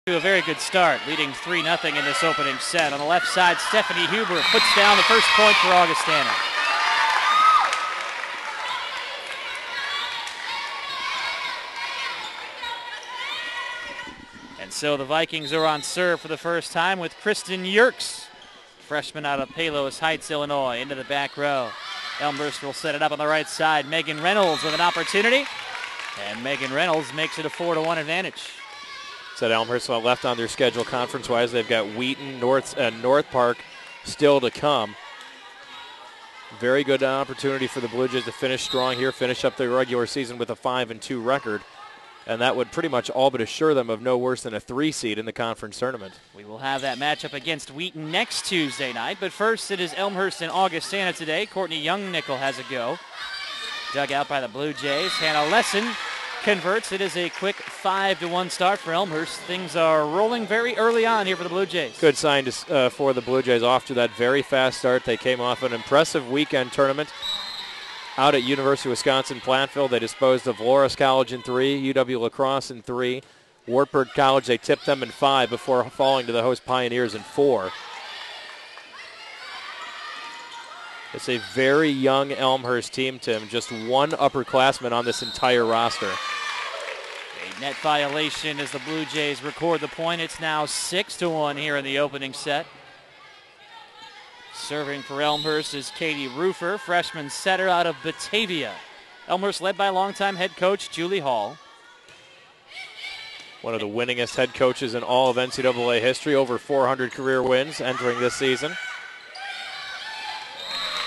To a very good start, leading 3-0 in this opening set. On the left side, Stephanie Huber puts down the first point for Augustana. And so the Vikings are on serve for the first time with Kristen Wilkes, freshman out of Palos Heights, Illinois, into the back row. Elmhurst will set it up on the right side. Megan Reynolds with an opportunity, and Megan Reynolds makes it a 4-1 advantage. Said Elmhurst left on their schedule conference-wise. They've got Wheaton, North Park still to come. Very good opportunity for the Blue Jays to finish strong here, finish up their regular season with a 5-2 record. And that would pretty much all but assure them of no worse than a 3 seed in the conference tournament. We will have that matchup against Wheaton next Tuesday night. But first, it is Elmhurst and Augustana today. Courtney Young-Nickel has a go. Dug out by the Blue Jays. Hannah Lesson converts. It is a quick 5-1 start for Elmhurst. Things are rolling very early on here for the Blue Jays. Good sign for the Blue Jays off to that very fast start. They came off an impressive weekend tournament out at University of Wisconsin-Platteville. They disposed of Loras College in 3, UW La Crosse in 3. Wartburg College, they tipped them in 5 before falling to the host Pioneers in 4. It's a very young Elmhurst team, Tim. Just one upperclassman on this entire roster. A net violation as the Blue Jays record the point. It's now 6-1 here in the opening set. Serving for Elmhurst is Katie Rufer, freshman setter out of Batavia. Elmhurst led by longtime head coach Julie Hall. One of the winningest head coaches in all of NCAA history, over 400 career wins entering this season.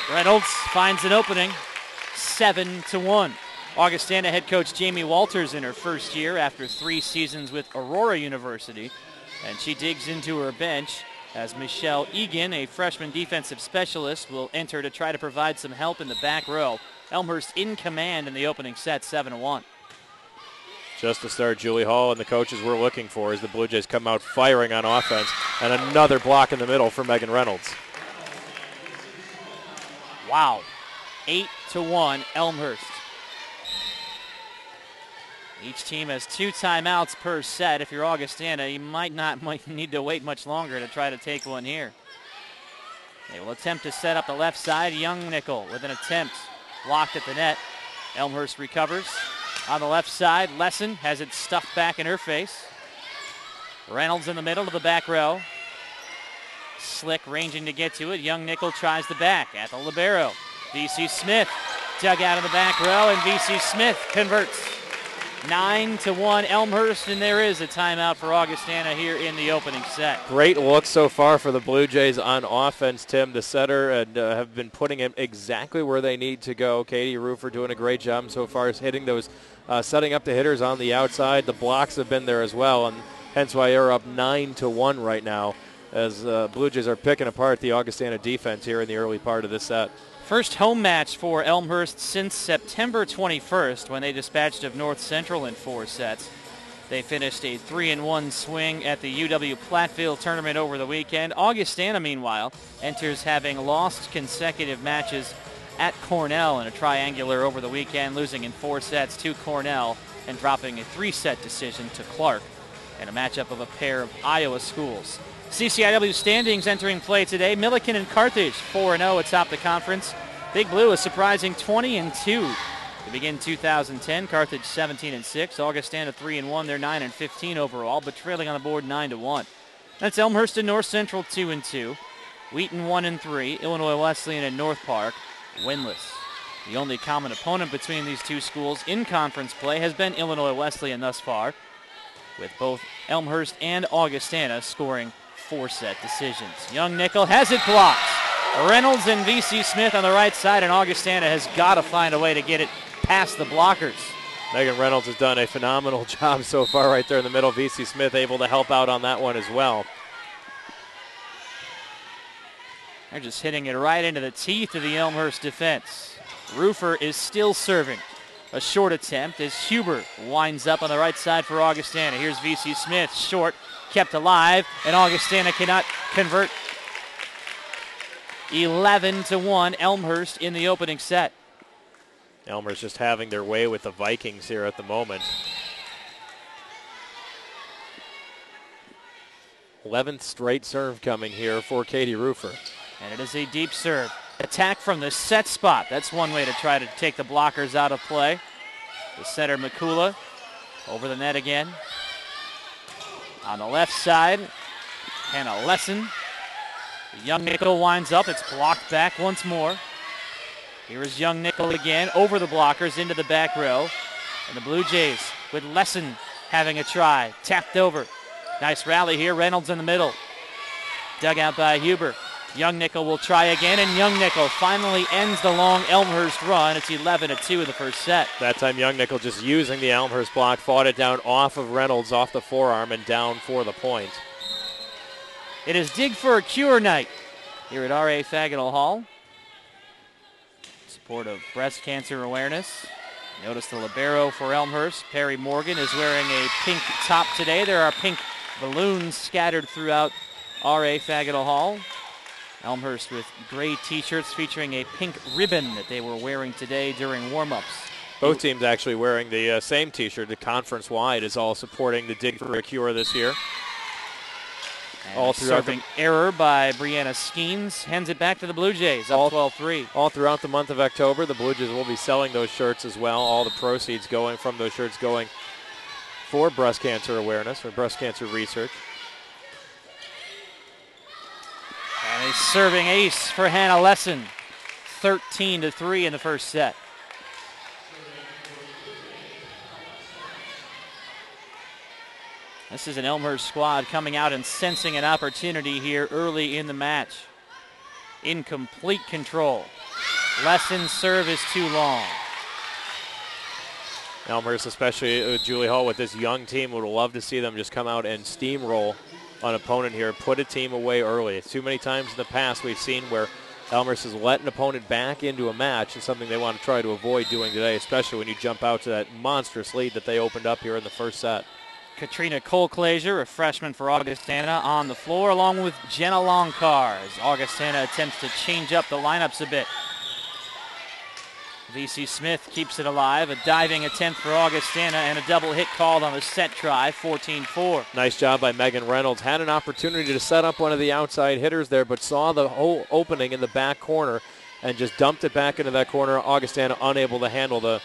Reynolds finds an opening, 7-1. Augustana head coach Jamie Walters in her first year after 3 seasons with Aurora University. And she digs into her bench as Michelle Egan, a freshman defensive specialist, will enter to try to provide some help in the back row. Elmhurst in command in the opening set, 7-1. Just to start, Julie Hall and the coaches we're looking for as the Blue Jays come out firing on offense. And another block in the middle for Megan Reynolds. Wow. 8-1 Elmhurst. Each team has 2 timeouts per set. If you're Augustana, you might need to wait much longer to try to take one here. They will attempt to set up the left side. Young-Nickel with an attempt. Blocked at the net. Elmhurst recovers. On the left side, Lesson has it stuffed back in her face. Reynolds in the middle of the back row. Slick ranging to get to it. Young-Nickel tries the back at the libero. V.C. Smith dug out of the back row, and V.C. Smith converts. 9-1 Elmhurst, and there is a timeout for Augustana here in the opening set. Great look so far for the Blue Jays on offense, Tim. The setter and have been putting him exactly where they need to go. Katie Rufer doing a great job so far as hitting those, setting up the hitters on the outside. The blocks have been there as well, and hence why they're up 9-1 right now as Blue Jays are picking apart the Augustana defense here in the early part of this set. First home match for Elmhurst since September 21st when they dispatched of North Central in 4 sets. They finished a 3-1 swing at the UW Platteville tournament over the weekend. Augustana, meanwhile, enters having lost consecutive matches at Cornell in a triangular over the weekend, losing in 4 sets to Cornell and dropping a 3-set decision to Clark in a matchup of a pair of Iowa schools. CCIW standings entering play today. Milliken and Carthage 4-0 atop the conference. Big Blue a surprising 20-2 to begin 2010. Carthage 17-6. Augustana 3-1. They're 9-15 overall, but trailing on the board 9-1. That's Elmhurst and North Central 2-2. Wheaton 1-3. Illinois Wesleyan and North Park winless. The only common opponent between these two schools in conference play has been Illinois Wesleyan thus far, with both Elmhurst and Augustana scoring 4-set decisions. Young-Nickel has it blocked. Reynolds and V.C. Smith on the right side, and Augustana has got to find a way to get it past the blockers. Megan Reynolds has done a phenomenal job so far right there in the middle. V.C. Smith able to help out on that one as well. They're just hitting it right into the teeth of the Elmhurst defense. Rufer is still serving. A short attempt as Huber winds up on the right side for Augustana. Here's V.C. Smith, short, kept alive, and Augustana cannot convert. 11-1 Elmhurst in the opening set. Elmhurst just having their way with the Vikings here at the moment. 11th straight serve coming here for Katie Rufer. And it is a deep serve. Attack from the set spot. That's one way to try to take the blockers out of play. The setter, Mikula, over the net again. On the left side, Hannah Lesson. The young nickel winds up. It's blocked back once more. Here is young nickel again, over the blockers, into the back row. And the Blue Jays with Lesson having a try. Tapped over. Nice rally here. Reynolds in the middle. Dug out by Huber. Young nickel will try again, and young nickel finally ends the long Elmhurst run. It's 11-2 in the first set. That time young nickel just using the Elmhurst block, fought it down off of Reynolds, off the forearm, and down for the point. It is Dig for a Cure night here at R.A. Faginal Hall. In support of breast cancer awareness. Notice the libero for Elmhurst. Perry Morgan is wearing a pink top today. There are pink balloons scattered throughout R.A. Faginal Hall. Elmhurst with gray t-shirts featuring a pink ribbon that they were wearing today during warm-ups. Both teams actually wearing the same t-shirt. The conference-wide is all supporting the Dig for a Cure this year. And all serving error by Brianna Skeens hands it back to the Blue Jays, up 12-3. All throughout the month of October, the Blue Jays will be selling those shirts as well. All the proceeds going from those shirts going for breast cancer awareness or breast cancer research. And a serving ace for Hannah Lesson, 13-3 in the first set. This is an Elmhurst squad coming out and sensing an opportunity here early in the match. In complete control. Lesson's serve is too long. Elmhurst, especially Julie Hall with this young team, would love to see them just come out and steamroll an opponent here, put a team away early. It's too many times in the past we've seen where Elmhurst has let an opponent back into a match. It's something they want to try to avoid doing today, especially when you jump out to that monstrous lead that they opened up here in the first set. Katrina Kolklaser, a freshman for Augustana, on the floor, along with Jenna Longcar, as Augustana attempts to change up the lineups a bit. V.C. Smith keeps it alive. A diving attempt for Augustana and a double hit called on the set try, 14-4. Nice job by Megan Reynolds. Had an opportunity to set up one of the outside hitters there, but saw the whole opening in the back corner and just dumped it back into that corner. Augustana unable to handle the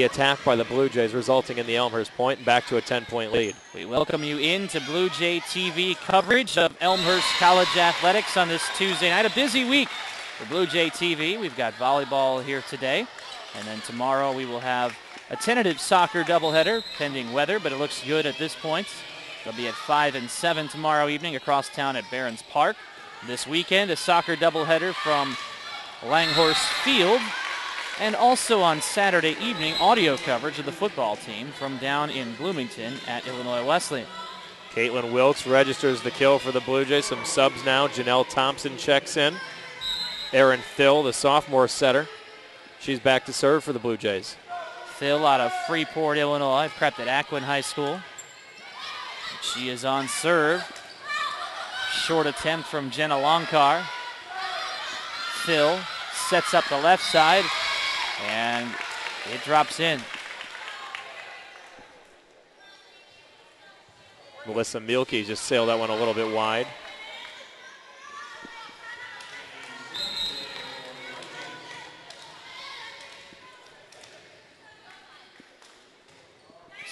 attack by the Blue Jays, resulting in the Elmhurst point and back to a 10-point lead. We welcome you into Blue Jay TV coverage of Elmhurst College athletics on this Tuesday night. A busy week for Blue Jay TV. We've got volleyball here today, and then tomorrow we will have a tentative soccer doubleheader, pending weather, but it looks good at this point. They'll be at 5 and 7 tomorrow evening across town at Barron's Park. This weekend, a soccer doubleheader from Langhorse Field, and also on Saturday evening, audio coverage of the football team from down in Bloomington at Illinois Wesleyan. Caitlyn Wilkes registers the kill for the Blue Jays. Some subs now. Janelle Thompson checks in. Erin Thill, the sophomore setter, she's back to serve for the Blue Jays. Thill out of Freeport, Illinois, prepped at Aquin High School. She is on serve. Short attempt from Jenna Longcar. Thill sets up the left side, and it drops in. Melissa Mielke just sailed that one a little bit wide.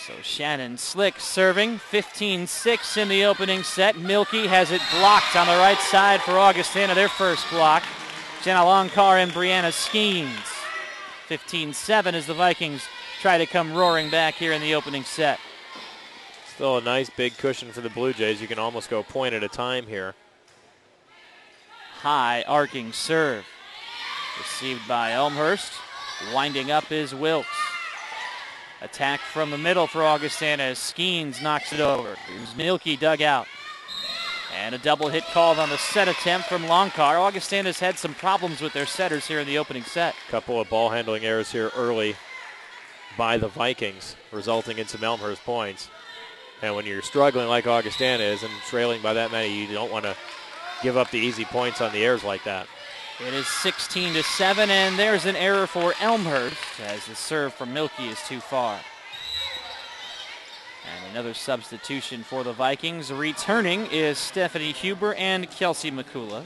So Shannon Slick serving, 15-6 in the opening set. Mielke has it blocked on the right side for Augustana, their first block. Jenna Longcar and Brianna Skeens. 15-7 as the Vikings try to come roaring back here in the opening set. Still a nice big cushion for the Blue Jays. You can almost go point at a time here. High arcing serve. Received by Elmhurst. Winding up is Wilkes. Attack from the middle for Augustana as Skeens knocks it over. Here's Mielke dug out. And a double hit called on the set attempt from Longcar. Augustana's had some problems with their setters here in the opening set. Couple of ball handling errors here early by the Vikings, resulting in some Elmhurst points. And when you're struggling like Augustana is and trailing by that many, you don't want to give up the easy points on the errors like that. It is 16-7, and there's an error for Elmhurst as the serve from Mielke is too far. And another substitution for the Vikings. Returning is Stephanie Huber and Kelsey McCullough.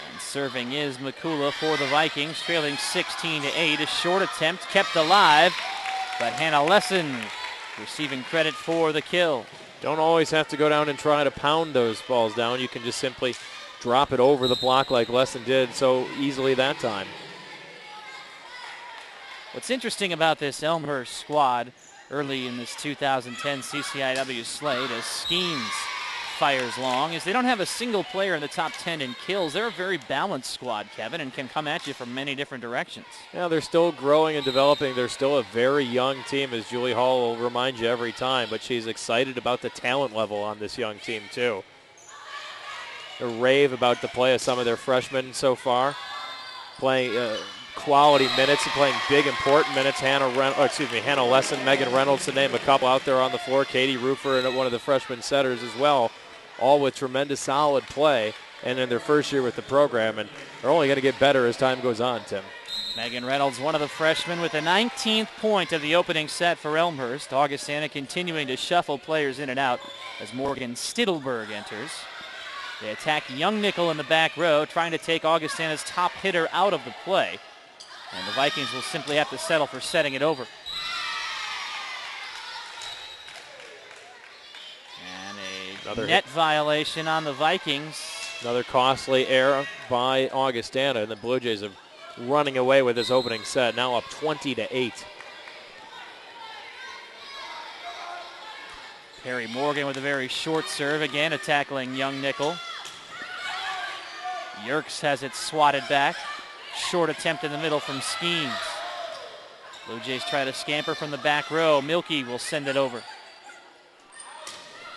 And serving is McCullough for the Vikings, trailing 16-8. A short attempt kept alive, but Hannah Lesson receiving credit for the kill. Don't always have to go down and try to pound those balls down. You can just simply drop it over the block like Lesson did so easily that time. What's interesting about this Elmhurst squad early in this 2010 CCIW slate as Skeens fires long is they don't have a single player in the top 10 in kills. They're a very balanced squad, Kevin, and can come at you from many different directions. Yeah, they're still growing and developing. They're still a very young team, as Julie Hall will remind you every time, but she's excited about the talent level on this young team, too. They rave about the play of some of their freshmen so far, playing quality minutes and playing big, important minutes. Hannah Lesson, Megan Reynolds, to name a couple out there on the floor. Katie Rufer and one of the freshman setters as well, all with tremendous solid play and in their first year with the program, and they're only going to get better as time goes on, Tim. Megan Reynolds, one of the freshmen, with the 19th point of the opening set for Elmhurst. Augustana continuing to shuffle players in and out as Morgan Stiddelberg enters. They attack Young Nickel in the back row, trying to take Augustana's top hitter out of the play. And the Vikings will simply have to settle for setting it over. And another net violation on the Vikings. Another costly error by Augustana, and the Blue Jays are running away with this opening set, now up 20-8. Perry Morgan with a very short serve, again a tackling Young Nickel. Yerkes has it swatted back. Short attempt in the middle from Skeens. Blue Jays try to scamper from the back row. Milkey will send it over.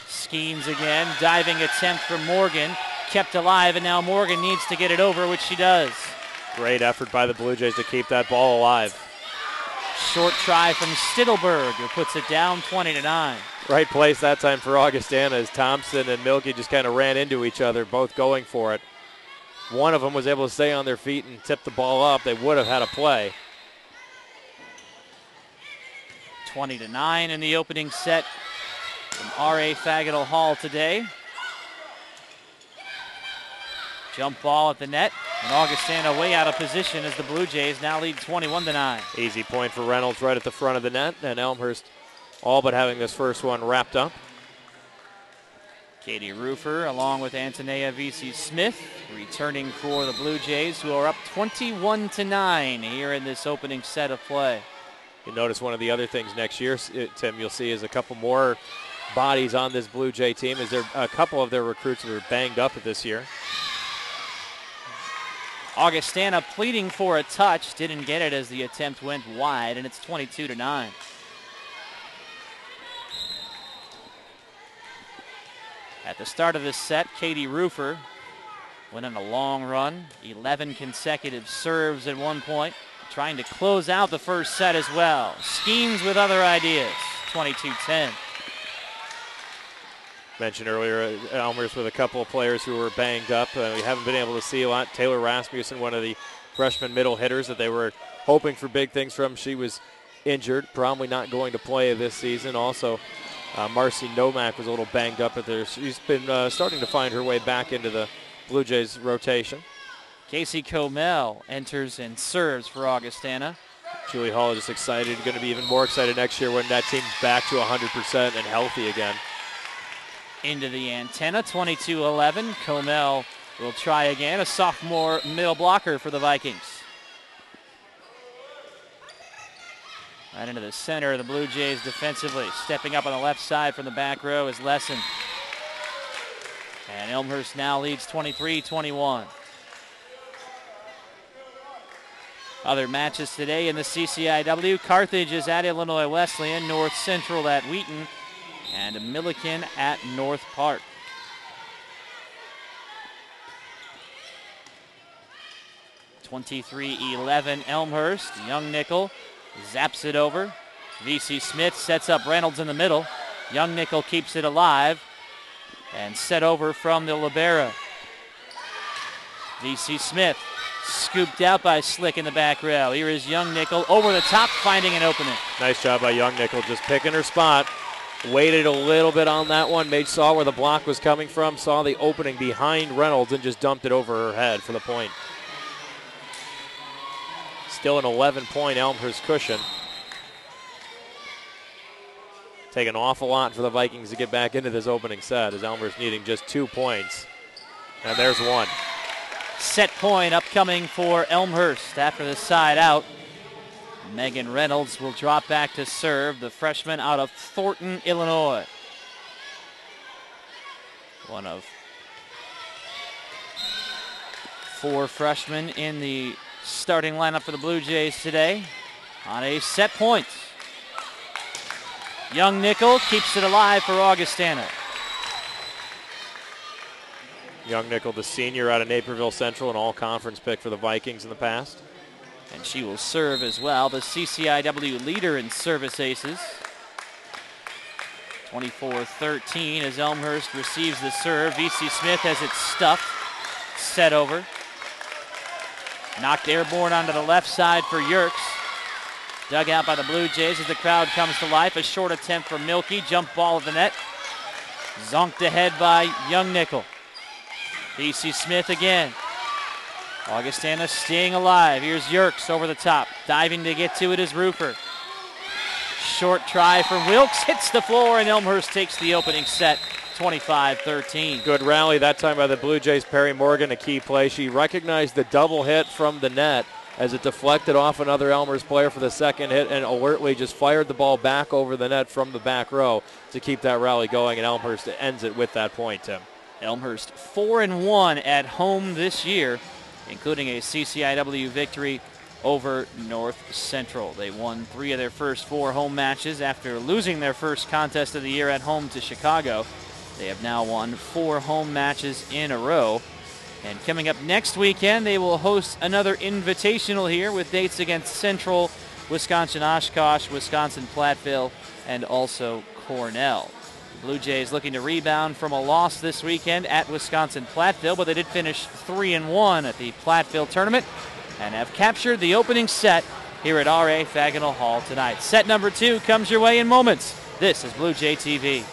Skeens again, diving attempt from Morgan. Kept alive, and now Morgan needs to get it over, which she does. Great effort by the Blue Jays to keep that ball alive. Short try from Stiddelberg, who puts it down 20-9. Right place that time for Augustana as Thompson and Milkey just kind of ran into each other, both going for it. One of them was able to stay on their feet and tip the ball up. They would have had a play. 20-9 in the opening set from R.A. Fagottle Hall today. Jump ball at the net, and Augustana way out of position as the Blue Jays now lead 21-9. Easy point for Reynolds right at the front of the net, and Elmhurst all but having this first one wrapped up. Katie Rufer along with Antonia Vesey-Smith returning for the Blue Jays, who are up 21-9 here in this opening set of play. You notice one of the other things next year, Tim, you'll see is a couple more bodies on this Blue Jay team. Is there a couple of their recruits that are banged up this year? Augustana pleading for a touch, didn't get it as the attempt went wide, and it's 22-9. At the start of this set, Katie Rufer went on a long run, 11 consecutive serves at one point, trying to close out the first set as well. Skeens with other ideas, 22-10. Mentioned earlier, Elmhurst with a couple of players who were banged up. We haven't been able to see a lot. Taylor Rasmussen, one of the freshman middle hitters that they were hoping for big things from. She was injured, probably not going to play this season. Also, Marcy Nomak was a little banged up, but she's been starting to find her way back into the Blue Jays rotation. Casey Comel enters and serves for Augustana. Julie Hall is just excited, going to be even more excited next year when that team's back to 100% and healthy again. Into the antenna, 22-11. Comel will try again, a sophomore middle blocker for the Vikings. Right into the center of the Blue Jays defensively. Stepping up on the left side from the back row is Lesson. And Elmhurst now leads 23-21. Other matches today in the CCIW. Carthage is at Illinois Wesleyan, North Central at Wheaton, and Milliken at North Park. (23-11) Elmhurst. Young Nickel zaps it over. Vesey-Smith sets up Reynolds in the middle. Young Nickel keeps it alive. And set over from the libero. V.C. Smith scooped out by Slick in the back rail. Here is Young Nickel over the top, finding an opening. Nice job by Young Nickel, just picking her spot. Waited a little bit on that one, saw where the block was coming from, saw the opening behind Reynolds, and just dumped it over her head for the point. Still an 11-point Elmhurst cushion. Take an awful lot for the Vikings to get back into this opening set, as Elmhurst needing just 2 points. And there's one. Set point upcoming for Elmhurst after the side out. Megan Reynolds will drop back to serve, the freshman out of Thornton, Illinois. One of 4 freshmen in the starting lineup for the Blue Jays today on a set point. Young Nickel keeps it alive for Augustana. Young Nickel, the senior out of Naperville Central, an all-conference pick for the Vikings in the past. And she will serve as well, the CCIW leader in service aces. 24-13 as Elmhurst receives the serve. V.C. Smith has it stuffed. Set over. Knocked airborne onto the left side for Yerkes. Dug out by the Blue Jays as the crowd comes to life. A short attempt for Milkey. Jump ball of the net. Zonked ahead by Young Nickel. V.C. Smith again. Augustana staying alive. Here's Yerkes over the top. Diving to get to it is Rufer. Short try from Wilkes. Hits the floor, and Elmhurst takes the opening set, 25-13. Good rally that time by the Blue Jays. Perry Morgan, a key play. She recognized the double hit from the net as it deflected off another Elmhurst player for the second hit, and alertly just fired the ball back over the net from the back row to keep that rally going, and Elmhurst ends it with that point, Tim. Elmhurst 4-1 at home this year, including a CCIW victory over North Central. They won 3 of their first 4 home matches after losing their first contest of the year at home to Chicago. They have now won 4 home matches in a row. And coming up next weekend, they will host another invitational here with dates against Central, Wisconsin-Oshkosh, Wisconsin-Platteville, and also Cornell. The Blue Jays looking to rebound from a loss this weekend at Wisconsin-Platteville, but they did finish 3-1 at the Platteville tournament and have captured the opening set here at R.A. Faginal Hall tonight. Set number 2 comes your way in moments. This is Blue Jay TV.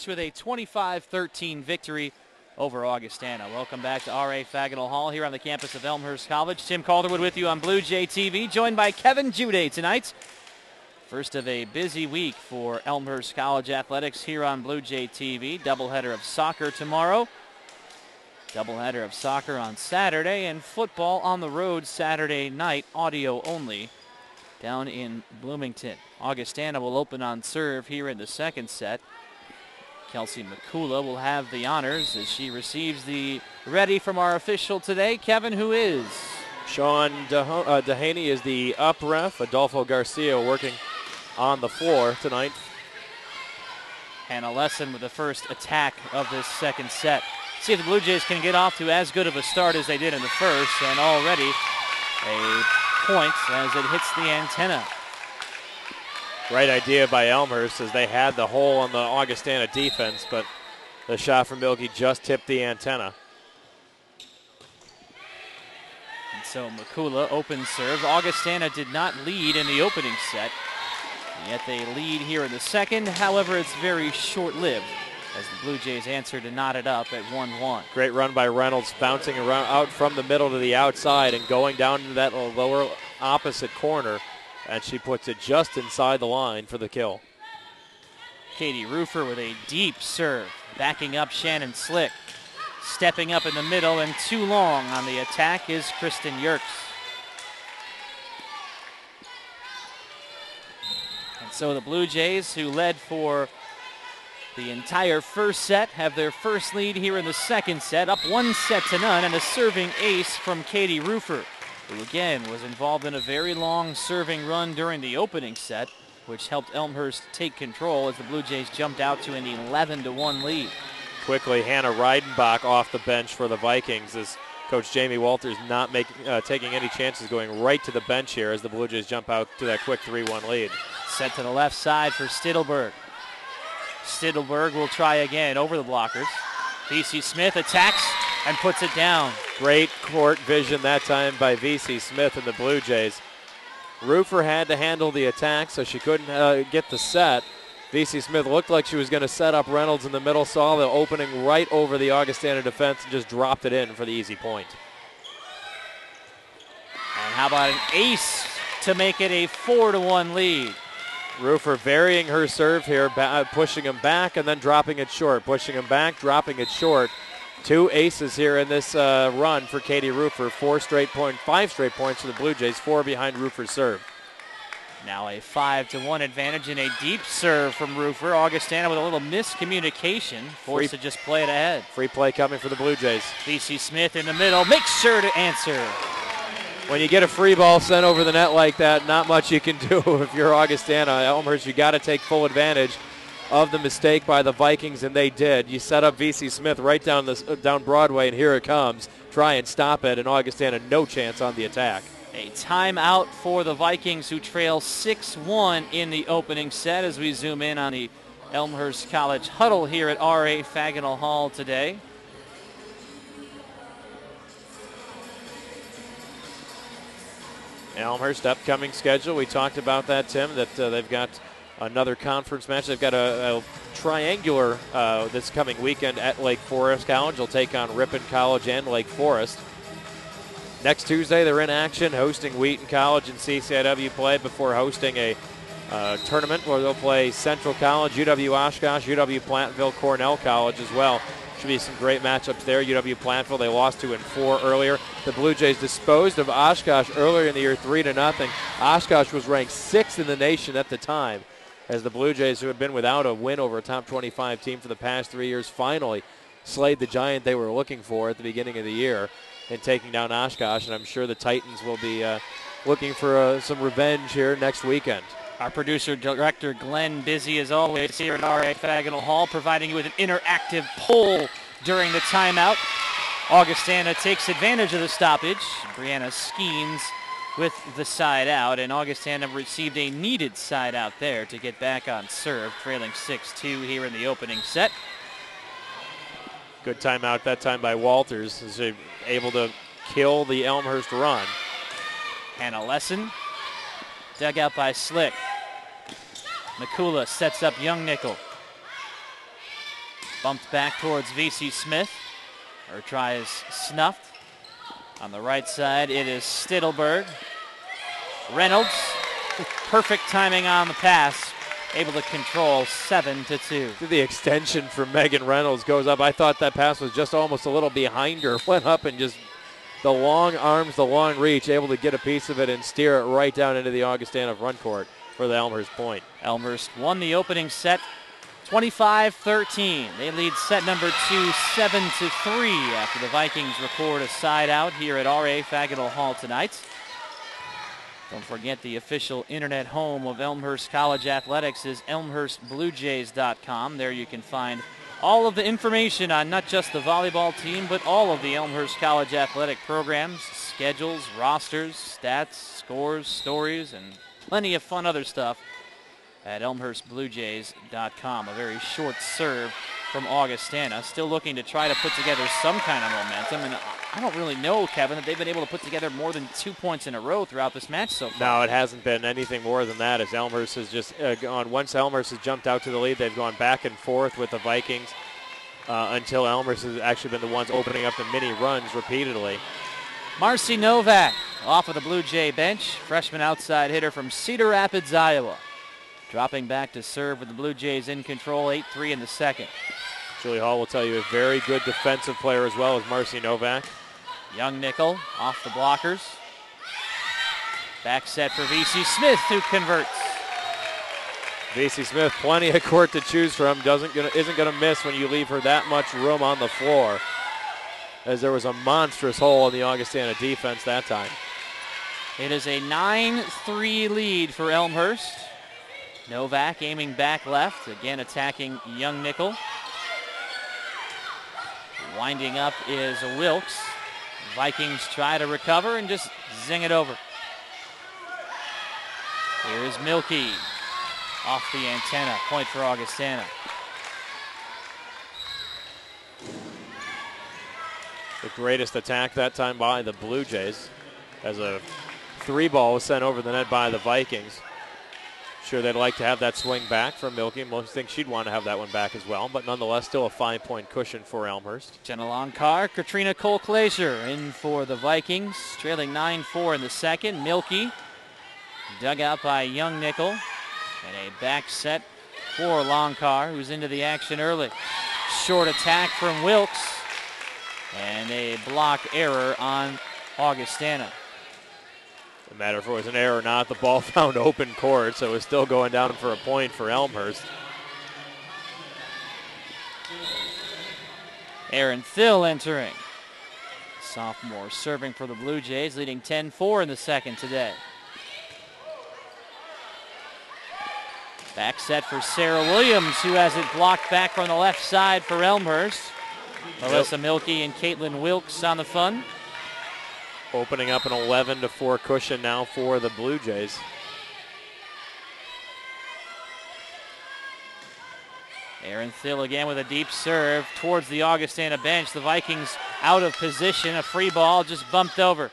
With a 25-13 victory over Augustana. Welcome back to R.A. Faginal Hall here on the campus of Elmhurst College. Tim Calderwood with you on Blue Jay TV, joined by Kevin Jude tonight First of a busy week for Elmhurst College Athletics here on Blue Jay TV. Doubleheader of soccer tomorrow. Doubleheader of soccer on Saturday, and football on the road Saturday night, audio only, down in Bloomington. Augustana will open on serve here in the second set. Kelsey McCula will have the honors as she receives the ready from our official today. Kevin, who is? Sean Dehaney is the up ref. Adolfo Garcia working on the floor tonight. Hannah Lesson with the first attack of this second set. See if the Blue Jays can get off to as good of a start as they did in the first, and already a point as it hits the antenna. Great idea by Elmhurst as they had the hole on the Augustana defense, but the shot from Milky just tipped the antenna. And so McCula opens serve. Augustana did not lead in the opening set, yet they lead here in the second. However, it's very short-lived as the Blue Jays answer to knot it up at 1-1. Great run by Reynolds, bouncing around out from the middle to the outside and going down to that lower opposite corner, and she puts it just inside the line for the kill. Katie Rufer with a deep serve, backing up Shannon Slick. Stepping up in the middle and too long on the attack is Kristen Yerkes. And so the Blue Jays, who led for the entire first set, have their first lead here in the second set, up 1-0, and a serving ace from Katie Rufer, who again was involved in a very long serving run during the opening set, which helped Elmhurst take control as the Blue Jays jumped out to an 11-1 lead. Quickly, Hannah Reidenbach off the bench for the Vikings as Coach Jamie Walters not taking any chances, going right to the bench here as the Blue Jays jump out to that quick 3-1 lead. Set to the left side for Stiddelberg. Stiddelberg will try again over the blockers. V.C. Smith attacks and puts it down. Great court vision that time by V.C. Smith and the Blue Jays. Rufer had to handle the attack, so she couldn't get the set. V.C. Smith looked like she was going to set up Reynolds in the middle, saw the opening right over the Augustana defense and just dropped it in for the easy point. And how about an ace to make it a 4-1 lead? Rufer varying her serve here, pushing him back and then dropping it short. Pushing him back, dropping it short. Two aces here in this run for Katie Rufer. 5 straight points for the Blue Jays, 4 behind Rufer's serve. Now a 5-1 advantage and a deep serve from Rufer. Augustana with a little miscommunication, forced to just play it ahead. Free play coming for the Blue Jays. V.C. Smith in the middle, makes sure to answer. When you get a free ball sent over the net like that, not much you can do if you're Augustana. Elmhurst, you got to take full advantage of the mistake by the Vikings, and they did. You set up V.C. Smith right down Broadway, and here it comes. Try and stop it, and Augustana no chance on the attack. A timeout for the Vikings, who trail 6-1 in the opening set as we zoom in on the Elmhurst College huddle here at R.A. Faginal Hall today. Elmhurst upcoming schedule. We talked about that, Tim, that they've got another conference match. They've got a triangular this coming weekend at Lake Forest College. They'll take on Ripon College and Lake Forest. Next Tuesday, they're in action hosting Wheaton College and CCIW play before hosting a tournament where they'll play Central College, UW Oshkosh, UW Platteville, Cornell College as well. Should be some great matchups there. UW Platteville, they lost 2-4 earlier. The Blue Jays disposed of Oshkosh earlier in the year 3-0. Oshkosh was ranked 6th in the nation at the time, as the Blue Jays, who had been without a win over a top 25 team for the past 3 years, finally slayed the giant they were looking for at the beginning of the year in taking down Oshkosh. And I'm sure the Titans will be looking for some revenge here next weekend. Our producer-director, Glenn, busy as always here at R.A. Faginal Hall, providing you with an interactive poll during the timeout. Augustana takes advantage of the stoppage. Brianna Skeens with the side out, and Augustana received a needed side out there to get back on serve, trailing 6-2 here in the opening set. Good timeout that time by Walters, as they're able to kill the Elmhurst run. Hannah Lesson, dug out by Slick. McCula sets up Young Nickel. Bumped back towards V.C. Smith. Her try is snuffed. On the right side, it is Stiddelberg. Reynolds Perfect timing on the pass. Able to control 7-2. The extension from Megan Reynolds goes up. I thought that pass was just almost a little behind her. Went up and just the long arms, the long reach, able to get a piece of it and steer it right down into the Augustana front court for the Elmhurst point. Elmhurst won the opening set 25-13. They lead set number 2 7-3 after the Vikings record a side out here at R.A. Fagettl Hall tonight. Don't forget the official internet home of Elmhurst College Athletics is elmhurstbluejays.com. There you can find all of the information on not just the volleyball team, but all of the Elmhurst College athletic programs, schedules, rosters, stats, scores, stories, and plenty of fun other stuff at elmhurstbluejays.com. A very short serve from Augustana. Still looking to try to put together some kind of momentum. And I don't really know, Kevin, that they've been able to put together more than 2 points in a row throughout this match so far. No, it hasn't been anything more than that as Elmhurst has just gone. Once Elmhurst has jumped out to the lead, they've gone back and forth with the Vikings until Elmhurst has actually been the ones opening up the mini runs repeatedly. Marcy Novak off of the Blue Jay bench. Freshman outside hitter from Cedar Rapids, Iowa. Dropping back to serve with the Blue Jays in control, 8-3 in the second. Julie Hall will tell you a very good defensive player as well as Marcy Novak. Young Nickel off the blockers. Back set for V.C. Smith, who converts. V.C. Smith, plenty of court to choose from. Isn't going to miss when you leave her that much room on the floor, as there was a monstrous hole in the Augustana defense that time. It is a 9-3 lead for Elmhurst. Novak aiming back left, again attacking Young Nickel. Winding up is Wilkes. Vikings try to recover and just zing it over. Here's Milkey off the antenna. Point for Augustana. The greatest attack that time by the Blue Jays, as a 3-ball was sent over the net by the Vikings. Sure, they'd like to have that swing back from Milkey. Most think she'd want to have that one back as well, but nonetheless, still a 5-point cushion for Elmhurst. Jenna Longcar, Katrina Cole-Glacier in for the Vikings, trailing 9-4 in the second. Milkey dug out by Young Nickel, and a back set for Longcar, who's into the action early. Short attack from Wilkes, and a block error on Augustana. No matter if it was an error or not, the ball found open court, so it was still going down for a point for Elmhurst. Aaron Thill entering. Sophomore serving for the Blue Jays, leading 10-4 in the second today. Back set for Sarah Williams, who has it blocked back from the left side for Elmhurst. Melissa Milkey and Caitlyn Wilkes on the fun. Opening up an 11-4 cushion now for the Blue Jays. Aaron Thill again with a deep serve towards the Augustana bench. The Vikings out of position. A free ball just bumped over.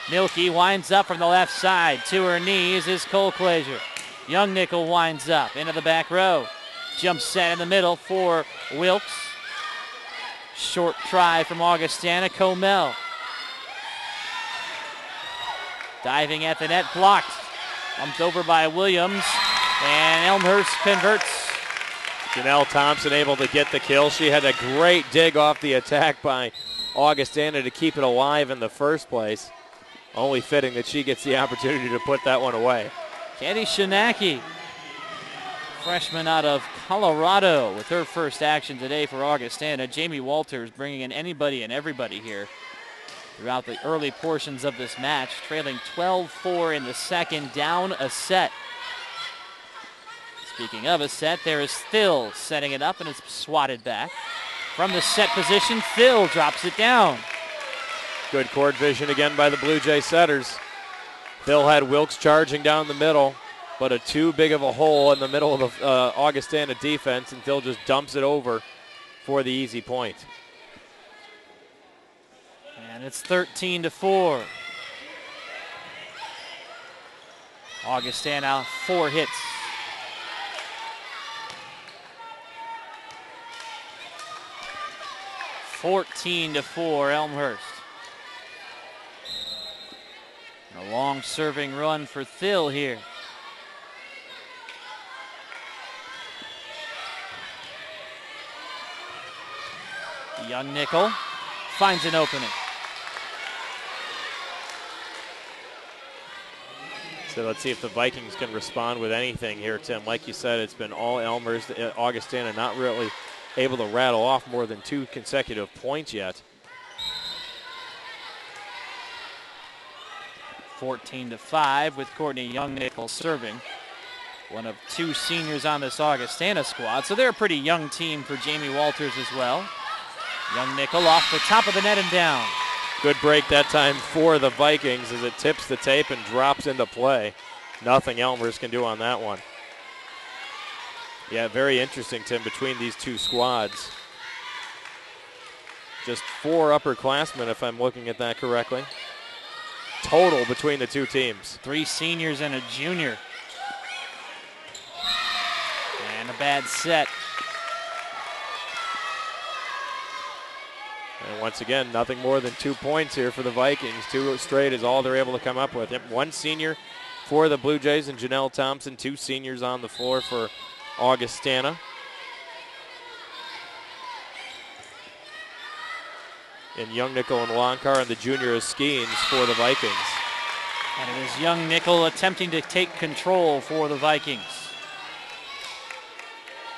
Milkey winds up from the left side. To her knees is Cole-Glacier. Young Nickel winds up into the back row. Jump set in the middle for Wilkes. Short try from Augustana. Comel. Diving at the net, blocked. Bumped over by Williams, and Elmhurst converts. Janelle Thompson able to get the kill. She had a great dig off the attack by Augustana to keep it alive in the first place. Only fitting that she gets the opportunity to put that one away. Katie Shanacki, freshman out of Colorado, with her first action today for Augustana. Jamie Walters bringing in anybody and everybody here throughout the early portions of this match, trailing 12-4 in the second, down a set. Speaking of a set, there is Thill setting it up, and it's swatted back. From the set position, Thill drops it down. Good court vision again by the Blue Jay setters. Thill had Wilkes charging down the middle, but a too big of a hole in the middle of the Augustana defense, and Thill just dumps it over for the easy point. And it's 13-4. Augustana 4 hits. (14-4) Elmhurst. A long serving run for Thill here. Young nickel finds an opening. So let's see if the Vikings can respond with anything here, Tim. Like you said, it's been all Elmhurst. Augustana not really able to rattle off more than 2 consecutive points yet. 14-5 with Courtney Young nickel serving. One of 2 seniors on this Augustana squad, so they're a pretty young team for Jamie Walters as well. Young nickel off the top of the net and down. Good break that time for the Vikings as it tips the tape and drops into play. Nothing Elmhurst can do on that one. Yeah, very interesting, Tim, between these 2 squads. Just 4 upperclassmen, if I'm looking at that correctly. Total between the 2 teams. 3 seniors and a junior. And a bad set. And once again, nothing more than 2 points here for the Vikings. 2 straight is all they're able to come up with. Yep, 1 senior for the Blue Jays and Janelle Thompson. 2 seniors on the floor for Augustana. And Young Nickel and Longcar, and the junior is Skeens for the Vikings. And it is Young nickel attempting to take control for the Vikings.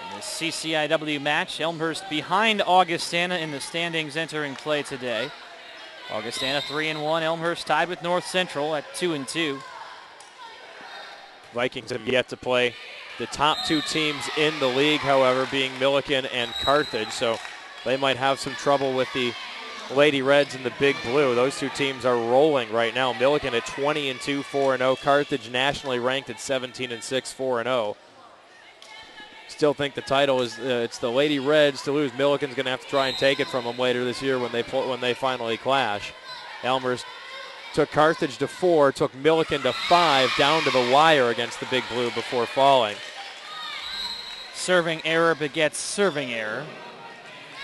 In this CCIW match, Elmhurst behind Augustana in the standings entering play today. Augustana 3-1, Elmhurst tied with North Central at 2-2. Vikings have yet to play the top 2 teams in the league, however, being Milliken and Carthage, so they might have some trouble with the Lady Reds and the Big Blue. Those 2 teams are rolling right now. Milliken at 20-2, 4-0. Carthage nationally ranked at 17-6, 4-0. Still think the title is it's the Lady Reds to lose. Milliken's going to have to try and take it from them later this year when they finally clash. Elmhurst took Carthage to 4, took Milliken to 5, down to the wire against the Big Blue before falling. Serving error begets serving error.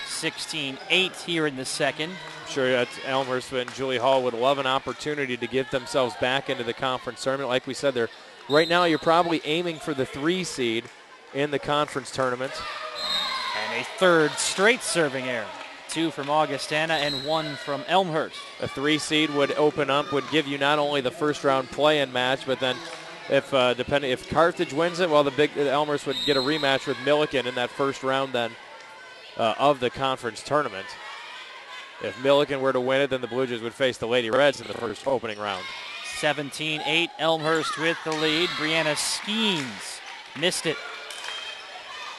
16-8 here in the second. I'm sure that Elmhurst and Julie Hall would love an opportunity to get themselves back into the conference tournament. Like we said, right now you're probably aiming for the 3 seed in the conference tournament. And a 3rd straight serving error. 2 from Augustana and 1 from Elmhurst. A 3 seed would open up, would give you not only the first round play-in match, but then if Carthage wins it, well, the Elmhurst would get a rematch with Milliken in that first round then of the conference tournament. If Milliken were to win it, then the Blue Jays would face the Lady Reds in the first opening round. 17-8, Elmhurst with the lead. Brianna Skeens missed it.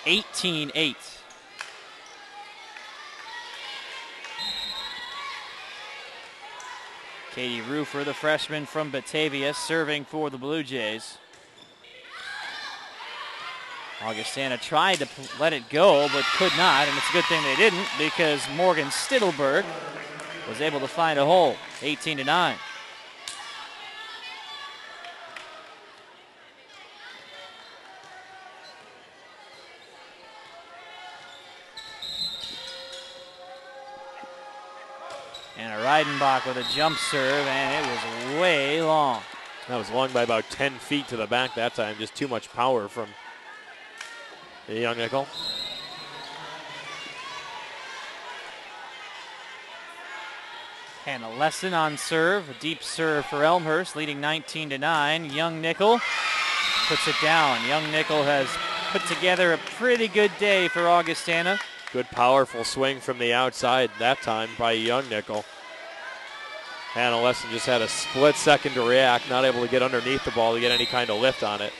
18-8. Katie Rufer, the freshman from Batavia, serving for the Blue Jays. Augustana tried to let it go, but could not, and it's a good thing they didn't because Morgan Stittelberg was able to find a hole, 18-9. And a Reidenbach with a jump serve, and it was way long. That was long by about 10 feet to the back that time. Just too much power from the Young Nickel. Hannah Lesson on serve. A deep serve for Elmhurst, leading 19-9. Young Nickel puts it down. Young Nickel has put together a pretty good day for Augustana. Good powerful swing from the outside that time by Young Nickel. Hannah Lesson just had a split second to react, not able to get underneath the ball to get any kind of lift on it.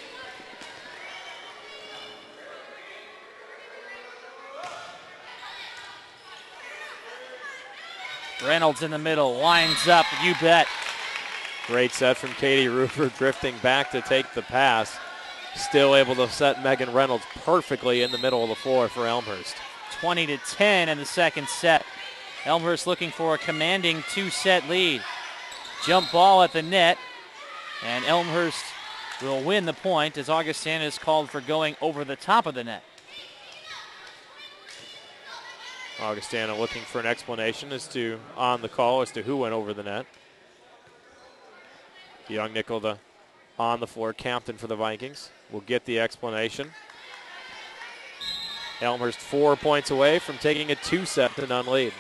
Reynolds in the middle, winds up, you bet. Great set from Katie Rufer, drifting back to take the pass. Still able to set Megan Reynolds perfectly in the middle of the floor for Elmhurst. 20-10 in the second set. Elmhurst looking for a commanding 2-set lead. Jump ball at the net, and Elmhurst will win the point as Augustana is called for going over the top of the net. Augustana looking for an explanation on the call as to who went over the net. Young Nickel, the on the floor captain for the Vikings, will get the explanation. Elmhurst 4 points away from taking a 2-0 lead.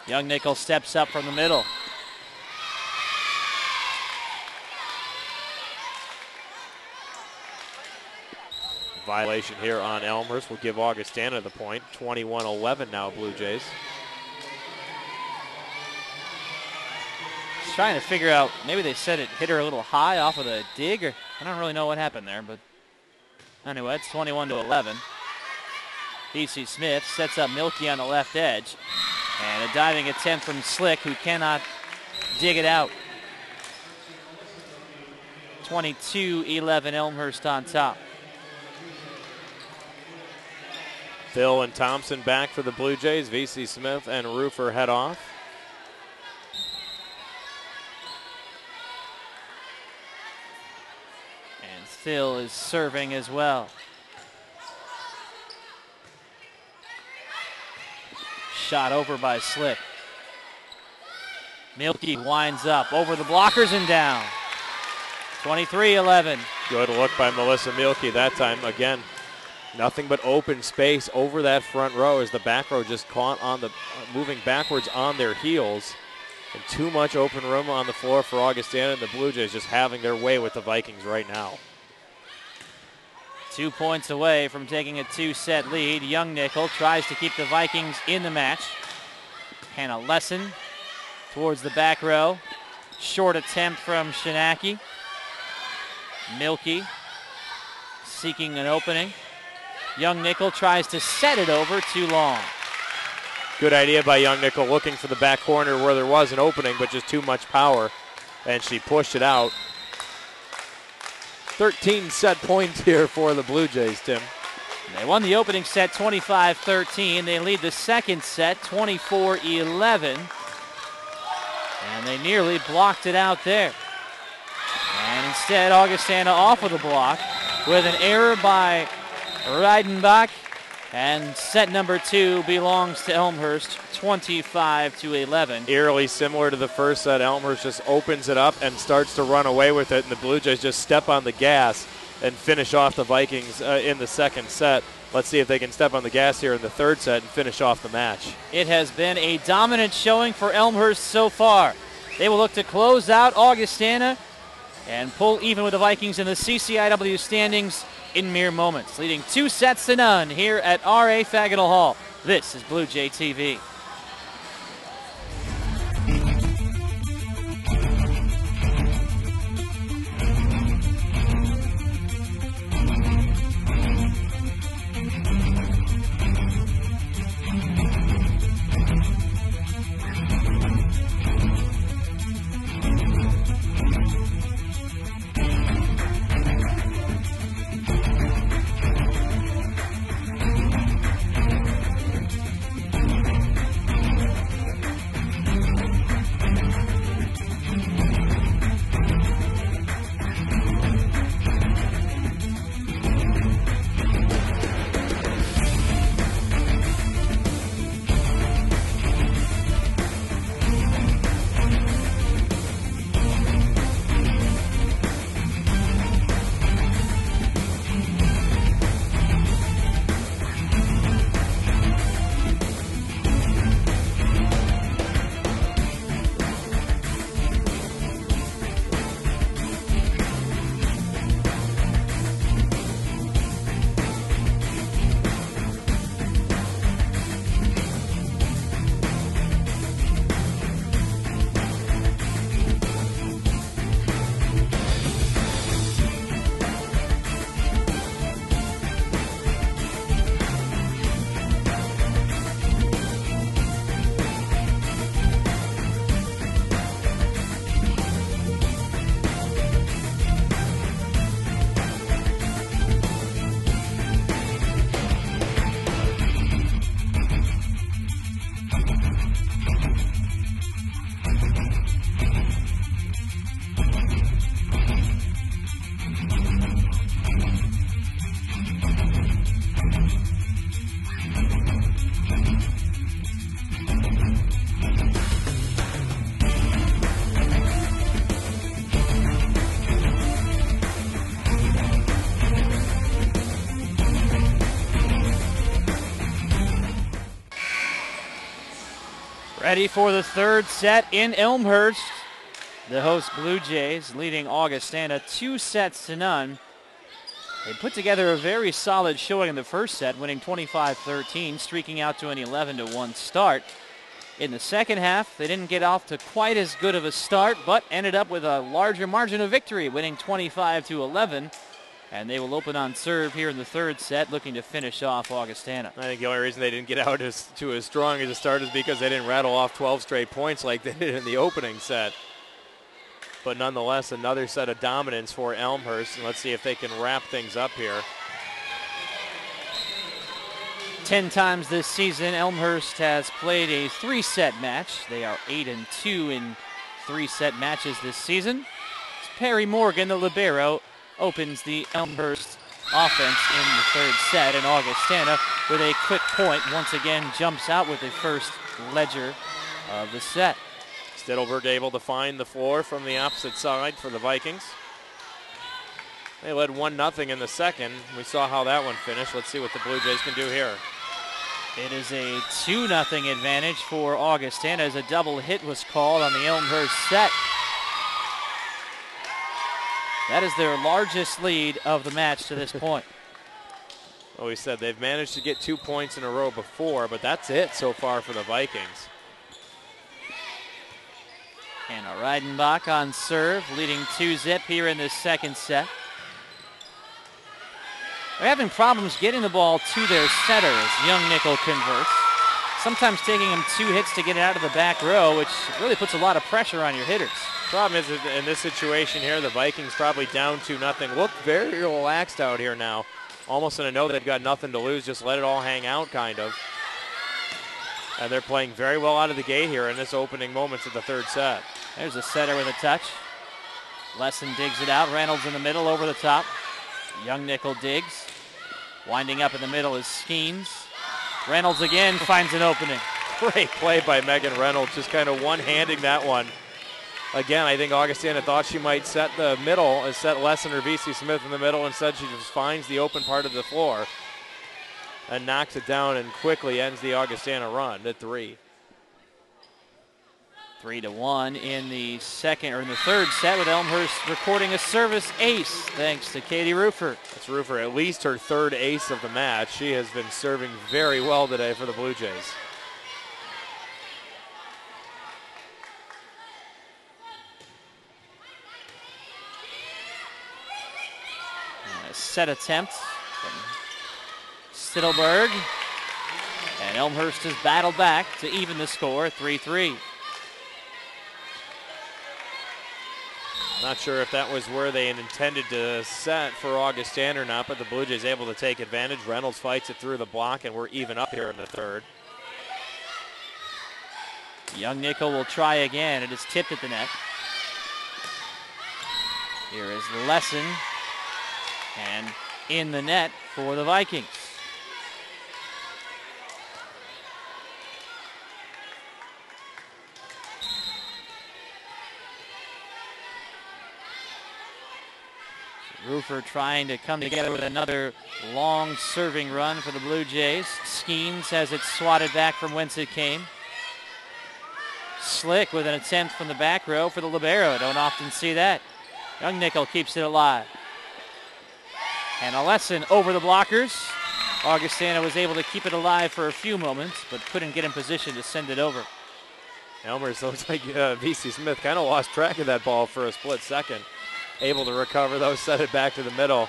Young Nickel steps up from the middle. Violation here on Elmhurst will give Augustana the point. 21-11 now, Blue Jays. Just trying to figure out, maybe they said it hit her a little high off of the dig, or I don't really know what happened there, but anyway, it's 21-11. DC Smith sets up Milky on the left edge, and a diving attempt from Slick, who cannot dig it out. 22-11, Elmhurst on top. Phil and Thompson back for the Blue Jays. VC Smith and Roofer head off. And Phil is serving as well. Shot over by Slick. Milky winds up over the blockers and down. 23-11. Good look by Melissa Milky that time. Again, nothing but open space over that front row as the back row just caught on the moving backwards on their heels. And too much open room on the floor for Augustana, and the Blue Jays just having their way with the Vikings right now. 2 points away from taking a 2-set lead. Young Nickel tries to keep the Vikings in the match. Hannah Lesson towards the back row. Short attempt from Shinaki. Milky seeking an opening. Young Nickel tries to set it over too long. Good idea by Young Nickel, looking for the back corner where there was an opening, but just too much power, and she pushed it out. 13 set points here for the Blue Jays, Tim. They won the opening set 25-13. They lead the second set 24-11. And they nearly blocked it out there. And instead, Augustana off of the block with an error by Reidenbach. And set number 2 belongs to Elmhurst, 25-11. Eerily similar to the first set, Elmhurst just opens it up and starts to run away with it, and the Blue Jays just step on the gas and finish off the Vikings in the second set. Let's see if they can step on the gas here in the third set and finish off the match. It has been a dominant showing for Elmhurst so far. They will look to close out Augustana and pull even with the Vikings in the CCIW standings in mere moments, leading 2-0 here at R.A. Faginal Hall. This is Blue Jay TV. Ready for the third set in Elmhurst. The host Blue Jays leading Augustana 2-0. They put together a very solid showing in the first set, winning 25-13, streaking out to an 11-1 start. In the second half, they didn't get off to quite as good of a start, but ended up with a larger margin of victory, winning 25-11. And they will open on serve here in the third set, looking to finish off Augustana. I think the only reason they didn't get out to as strong as a start is because they didn't rattle off 12 straight points like they did in the opening set. But nonetheless, another set of dominance for Elmhurst. And let's see if they can wrap things up here. 10 times this season, Elmhurst has played a 3-set match. They are 8-2 in 3-set matches this season. It's Perry Morgan, the libero, opens the Elmhurst offense in the third set, and Augustana with a quick point once again jumps out with the first ledger of the set. Stittelberg able to find the floor from the opposite side for the Vikings. They led 1-0 in the second. We saw how that one finished. Let's see what the Blue Jays can do here. It is a 2-0 advantage for Augustana as a double hit was called on the Elmhurst set. That is their largest lead of the match to this point. Well, we said they've managed to get 2 points in a row before, but that's it so far for the Vikings. Anna Reidenbach on serve, leading 2-0 here in this second set. They're having problems getting the ball to their setter as Young Nickel converts. Sometimes taking them 2 hits to get it out of the back row, which really puts a lot of pressure on your hitters. Problem is, in this situation here, the Vikings probably down 2-0. Look very relaxed out here now. Almost in a know they've got nothing to lose, just let it all hang out kind of. And they're playing very well out of the gate here in this opening moments of the third set. There's a setter with a touch. Lesson digs it out. Reynolds in the middle over the top. Young Nickel digs. Winding up in the middle is Skeens. Reynolds again finds an opening. Great play by Megan Reynolds, just kind of one-handing that one. Again, I think Augustana thought she might set the middle, set Lesson or VC Smith in the middle. Instead, she just finds the open part of the floor and knocks it down and quickly ends the Augustana run at 3. 3-1 in the third set, with Elmhurst recording a service ace thanks to Katie Rufer. That's Rufer, at least her third ace of the match. She has been serving very well today for the Blue Jays. And a set attempt from Stittelberg. And Elmhurst has battled back to even the score, 3-3. Not sure if that was where they intended to set for Augustana or not, but the Blue Jays able to take advantage. Reynolds fights it through the block, and we're even up here in the third. Young Nickel will try again. It is tipped at the net. Here is Lesson, and in the net for the Vikings. Rufer trying to come together with another long serving run for the Blue Jays. Skeens has it swatted back from whence it came. Slick with an attempt from the back row for the libero. Don't often see that. Young Nickel keeps it alive. And a lesson over the blockers. Augustana was able to keep it alive for a few moments, but couldn't get in position to send it over. Elmhurst looks like VC Smith kind of lost track of that ball for a split second. Able to recover though, set it back to the middle.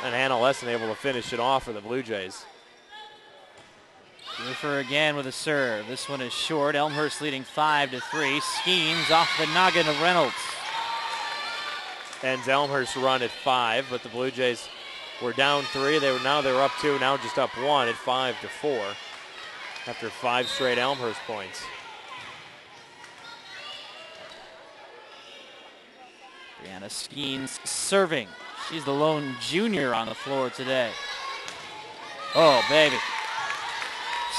And Hannah Lesson able to finish it off for the Blue Jays. Rufer again with a serve. This one is short. Elmhurst leading 5-3. Skeens off the noggin of Reynolds. Ends Elmhurst run at 5, but the Blue Jays were down 3. They were up 2, now just up 1 at 5-4 after 5 straight Elmhurst points. Brianna Skeens serving. She's the lone junior on the floor today. Oh, baby.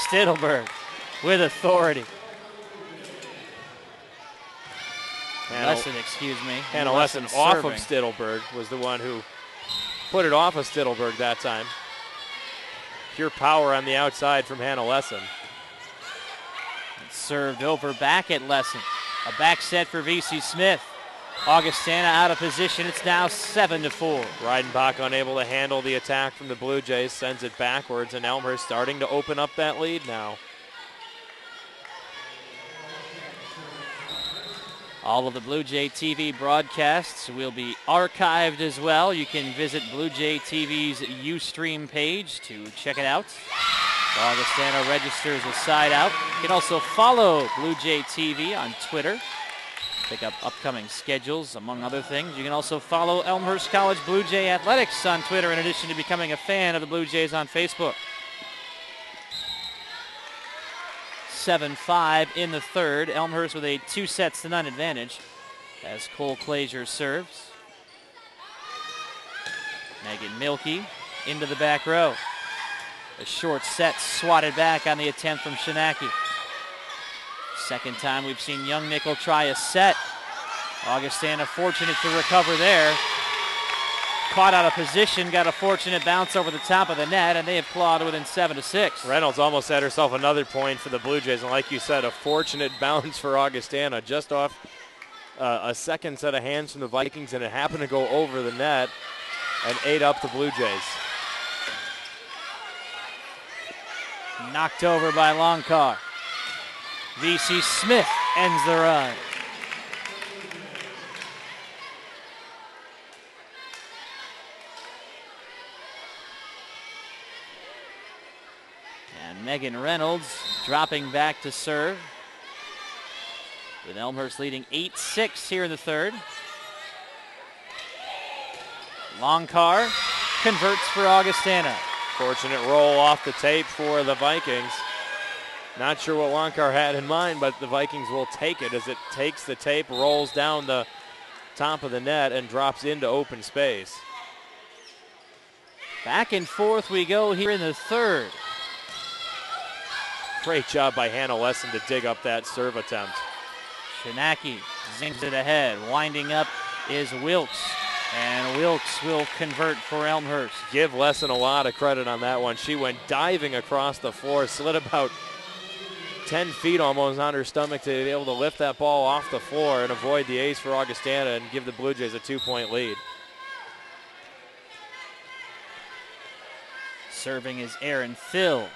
Stittelberg with authority. Lesson, excuse me. Hannah Lesson off of Stittelberg was the one who put it off of Stittelberg that time. Pure power on the outside from Hannah Lesson. Served over back at Lesson. A back set for V.C. Smith. Augustana out of position. It's now 7-4. Reidenbach unable to handle the attack from the Blue Jays, sends it backwards, and Elmhurst starting to open up that lead now. All of the Blue Jay TV broadcasts will be archived as well. You can visit Blue Jay TV's Ustream page to check it out. Augustana registers a side out. You can also follow Blue Jay TV on Twitter. Pick up upcoming schedules, among other things. You can also follow Elmhurst College Blue Jay Athletics on Twitter, in addition to becoming a fan of the Blue Jays on Facebook. 7-5 in the third. Elmhurst with a 2-0 advantage as Cole Clazier serves. Megan Milkey into the back row. A short set swatted back on the attempt from Shinaki. Second time we've seen Young Nickel try a set. Augustana fortunate to recover there. Caught out of position, got a fortunate bounce over the top of the net, and they have clawed within 7-6. Reynolds almost had herself another point for the Blue Jays, and like you said, a fortunate bounce for Augustana, just off a second set of hands from the Vikings, and it happened to go over the net and ate up the Blue Jays. Knocked over by Longcar. V.C. Smith ends the run. And Megan Reynolds dropping back to serve, with Elmhurst leading 8-6 here in the third. Longcar converts for Augustana. Fortunate roll off the tape for the Vikings. Not sure what Longcar had in mind, but the Vikings will take it as it takes the tape, rolls down the top of the net, and drops into open space. Back and forth we go here in the third. Great job by Hannah Lesson to dig up that serve attempt. Shinaki zings it ahead. Winding up is Wilkes, and Wilkes will convert for Elmhurst. Give Lesson a lot of credit on that one. She went diving across the floor, slid about 10 feet almost on her stomach to be able to lift that ball off the floor and avoid the ace for Augustana and give the Blue Jays a 2-point lead. Serving is Aaron Thill.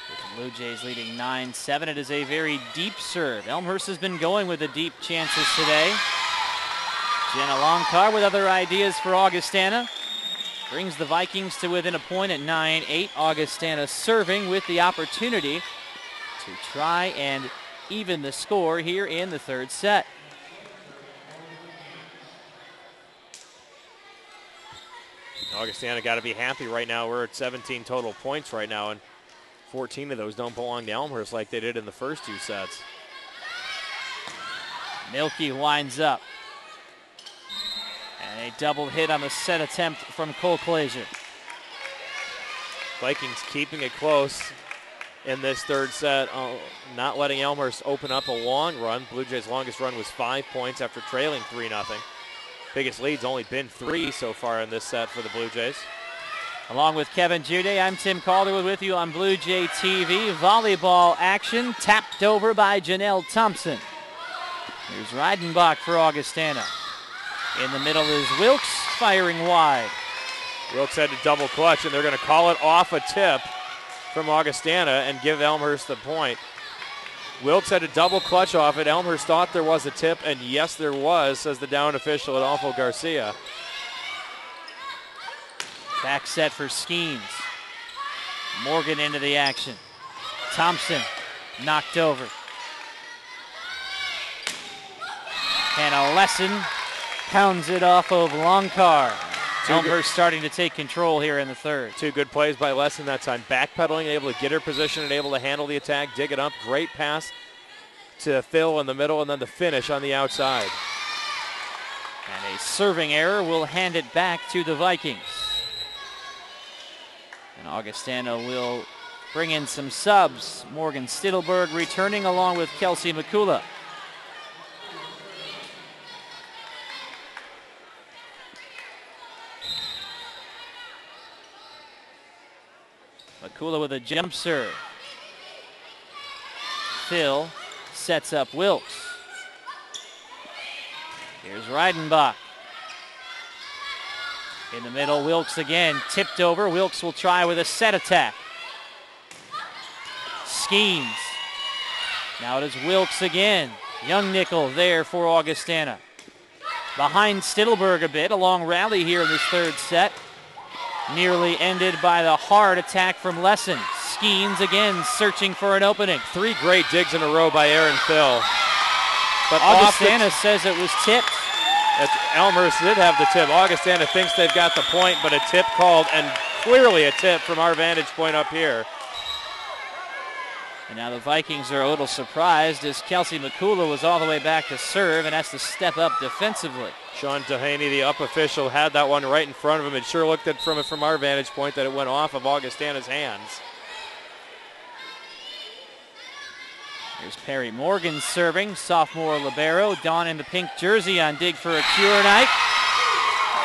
With the Blue Jays leading 9-7. It is a very deep serve. Elmhurst has been going with the deep chances today. Jenna Longcar with other ideas for Augustana. Brings the Vikings to within a point at 9-8. Augustana serving with the opportunity to try and even the score here in the third set. Augustana got to be happy right now. We're at 17 total points right now, and 14 of those don't belong to Elmhurst like they did in the first two sets. Milkey winds up. And a double hit on the set attempt from Cole Clazier. Vikings keeping it close in this third set, not letting Elmhurst open up a long run. Blue Jays' longest run was 5 points after trailing 3-0. Biggest lead's only been 3 so far in this set for the Blue Jays. Along with Kevin Jude, I'm Tim Calderwood with you on Blue Jay TV. Volleyball action tapped over by Janelle Thompson. Here's Reidenbach for Augustana. In the middle is Wilkes firing wide. Wilkes had to double clutch, and they're going to call it off a tip from Augustana and give Elmhurst the point. Wilkes had to double clutch off it. Elmhurst thought there was a tip, and yes, there was, says the down official Adolfo Garcia. Back set for Skeens. Morgan into the action. Thompson knocked over. And a Lesson pounds it off of Longcar. Elmhurst starting to take control here in the third. Two good plays by Lesson that time. Backpedaling, able to get her position and able to handle the attack, dig it up. Great pass to Phil in the middle, and then the finish on the outside. And a serving error will hand it back to the Vikings. And Augustana will bring in some subs. Morgan Stittelberg returning along with Kelsey McCullough. McCullough with a jump serve. Phil sets up Wilkes. Here's Reidenbach. In the middle, Wilkes again, tipped over. Wilkes will try with a set attack. Skeens. Now it is Wilkes again. Young nickel there for Augustana. Behind Stittelberg a bit, a long rally here in this third set. Nearly ended by the hard attack from Lesson. Skeens again searching for an opening. 3 great digs in a row by Aaron Phil. But Augustana says it was tipped. Elmhurst did have the tip. Augustana thinks they've got the point, but a tip called, and clearly a tip from our vantage point up here. And now the Vikings are a little surprised as Kelsey McCullough was all the way back to serve and has to step up defensively. Sean Dehaney, the up official, had that one right in front of him. It sure looked at from our vantage point that it went off of Augustana's hands. Here's Perry Morgan serving, sophomore libero, don in the pink jersey on dig for a cure night.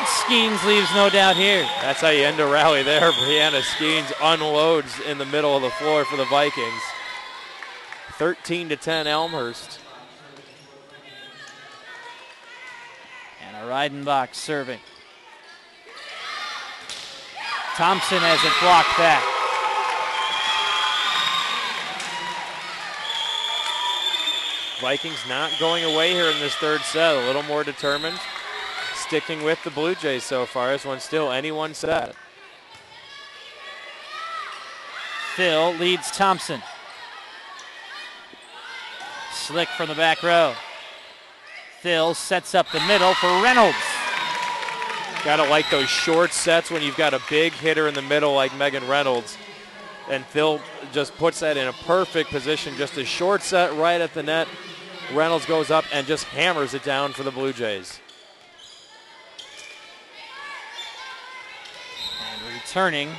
Skeens leaves no doubt here. That's how you end a rally there. Brianna Skeens unloads in the middle of the floor for the Vikings. 13-10 Elmhurst. And a Reidenbach serving. Thompson has it blocked back. Vikings not going away here in this third set. A little more determined. Sticking with the Blue Jays so far. This one's still anyone set. Phil leads Thompson. Slick from the back row. Phil sets up the middle for Reynolds. Gotta like those short sets when you've got a big hitter in the middle like Megan Reynolds. And Phil just puts that in a perfect position. Just a short set right at the net. Reynolds goes up and just hammers it down for the Blue Jays. And returning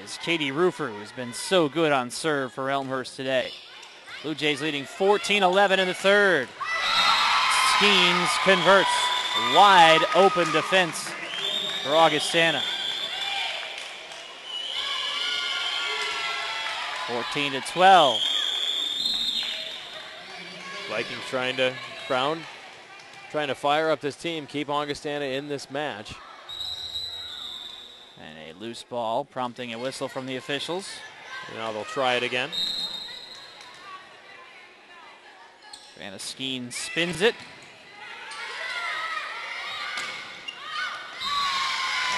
is Katie Rufer, who's been so good on serve for Elmhurst today. Blue Jays leading 14-11 in the third. Skeens converts. Wide open defense for Augustana. 14-12. Vikings trying to fire up this team, keep Augustana in this match. And a loose ball prompting a whistle from the officials. Now they'll try it again. Vanna Skeens spins it.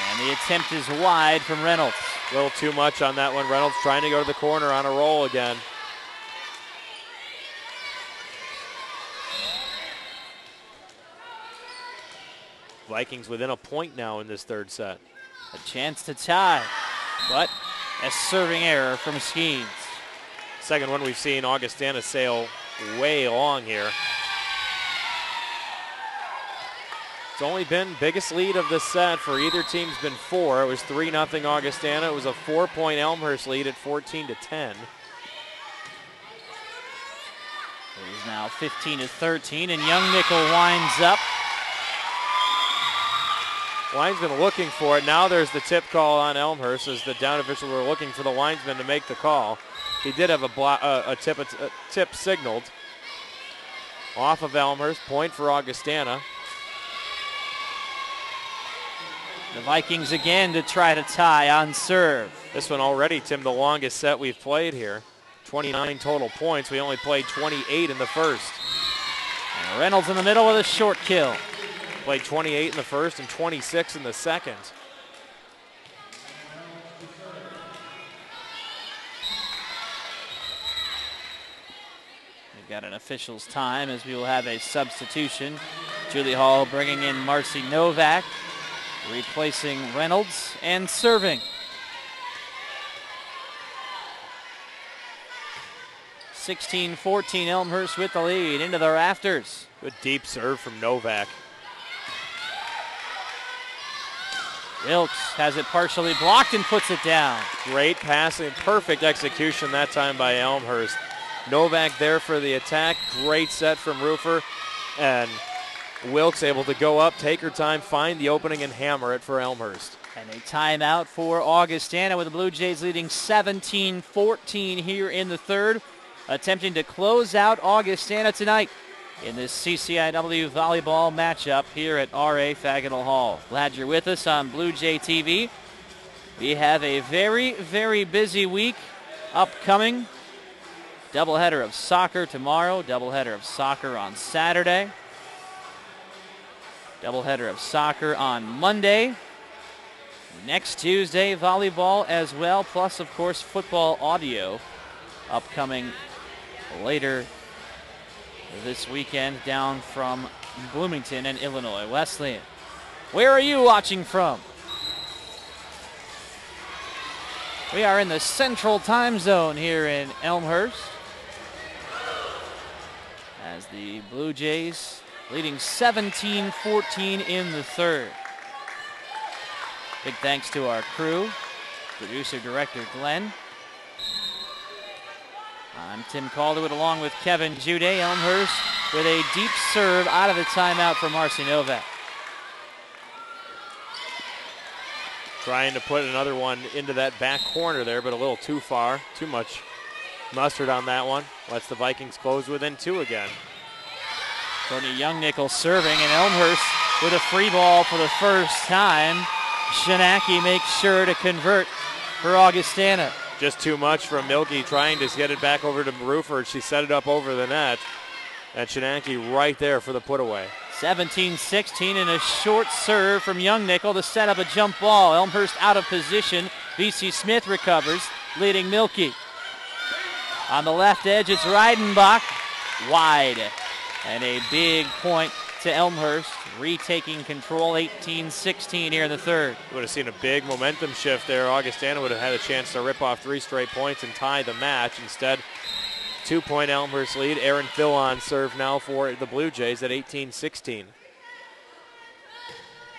And the attempt is wide from Reynolds. A little too much on that one. Reynolds trying to go to the corner on a roll again. Vikings within a point now in this third set. A chance to tie, but a serving error from Skeens. Second one we've seen Augustana sail way long here. It's only been biggest lead of this set for either team's been 4. It was 3-0 Augustana. It was a 4-point Elmhurst lead at 14-10. It is now 15-13, and Young Nickel winds up. Linesman looking for it. Now there's the tip call on Elmhurst as the down officials were looking for the linesman to make the call. He did have a tip signaled. Off of Elmhurst, point for Augustana. The Vikings again to try to tie on serve. This one already, Tim, the longest set we've played here. 29 total points. We only played 28 in the first. And Reynolds in the middle with a short kill. Played 28 in the first and 26 in the second. We've got an official's time as we will have a substitution. Julie Hall bringing in Marcy Novak, replacing Reynolds, and serving. 16-14 Elmhurst with the lead into the rafters. Good deep serve from Novak. Wilkes has it partially blocked and puts it down. Great passing, perfect execution that time by Elmhurst. Novak there for the attack. Great set from Rufer. And Wilkes able to go up, take her time, find the opening, and hammer it for Elmhurst. And a timeout for Augustana with the Blue Jays leading 17-14 here in the third. attempting to close out Augustana tonight in this CCIW volleyball matchup here at R.A. Faginal Hall. Glad you're with us on Blue Jay TV. We have a very, very busy week upcoming. Doubleheader of soccer tomorrow, doubleheader of soccer on Saturday, doubleheader of soccer on Monday. Next Tuesday, volleyball as well, plus, of course, football audio upcoming later this weekend down from Bloomington and Illinois Wesleyan. Where are you watching from? We are in the Central Time Zone here in Elmhurst as the Blue Jays leading 17-14 in the third. Big thanks to our crew, producer-director Glenn. I'm Tim Calderwood along with Kevin Jude. Elmhurst with a deep serve out of the timeout for Marcy Novak. Trying to put another one into that back corner there, but a little too far. Too much mustard on that one. Lets the Vikings close within two again. Courtney Youngnickel serving, and Elmhurst with a free ball for the first time. Shanaki makes sure to convert for Augustana. Just too much from Milky trying to get it back over to Ruford. She set it up over the net. And Shanaki right there for the put away. 17-16 and a short serve from Youngnickel to set up a jump ball. Elmhurst out of position. V.C. Smith recovers, leading Milky. On the left edge, it's Reidenbach. Wide. And a big point to Elmhurst, retaking control 18-16 here in the third. Would have seen a big momentum shift there. Augustana would have had a chance to rip off 3 straight points and tie the match. Instead, 2-point Elmhurst lead. Aaron Fillon serve now for the Blue Jays at 18-16.